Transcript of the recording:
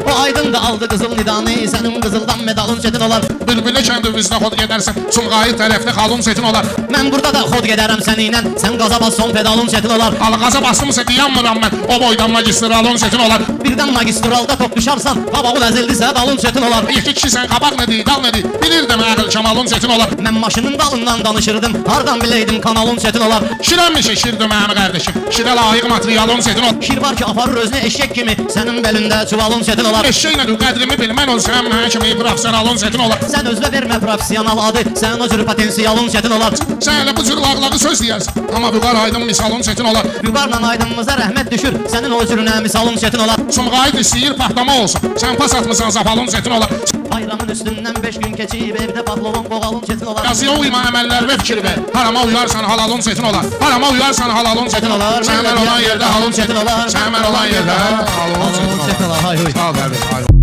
O aydın da aldı qızıl nidanı, sənin qızıldan medalın çetin olar. Bülbülü kəndimizdə xod gedərsən, Sumqayıt tərəfli xalun çetin olar. Mən burada da xod gedərəm səninlə, sən qaza bas son pedalın çetin olar. Qaza bastımsa dayanmıram mən, o boydan magistralın çetin olar. Birdən magistralda toqquşarsan, qabağın əzildisə dalın çetin olar. İki kişisən, qabaq nədir, dal nədir, bilirdim əqil kamalın çetin olar. Mən maşının dalından danışırdım, hardan biləydim kanalın çetin olar. Şirəmi şişirdi mənim qardeşim, şirə layiq materialın çetin olar. Şir var ki aparır özünü eşek kimi, sənin belində çuvalın çetin olar. Eşeğlə qədrimi bilmən olsan, mənə kimi professionalın çetin olar. Sən özünə vermə professional adı, sənin o cür potensialın çetin olar. Sən elə bu cür lağlağı söz deyərsən, amma Vüqar Aydın misalın çetin olar. Vüqarla Aydınımıza rəhmət düşür, sənin o cürünə misalın çetin olar. Sumqayıt istəyir patlama olsun, sən pas atmısan zapalın çetin olar. Bayramın üstündən 5 gün keçib, evdə pahlovun qoğalın çetin olar. Yazıya uyma əməllər və fikir ver, harama uyarsan halalın çetin olar. Harama uyarsan halalın çetin olar. Sən mən olan yerdə halın çetin olar. Sən mən olan yerdə halın çetin olar. Çetin olar, hay huy. Sağ ol, qardeş.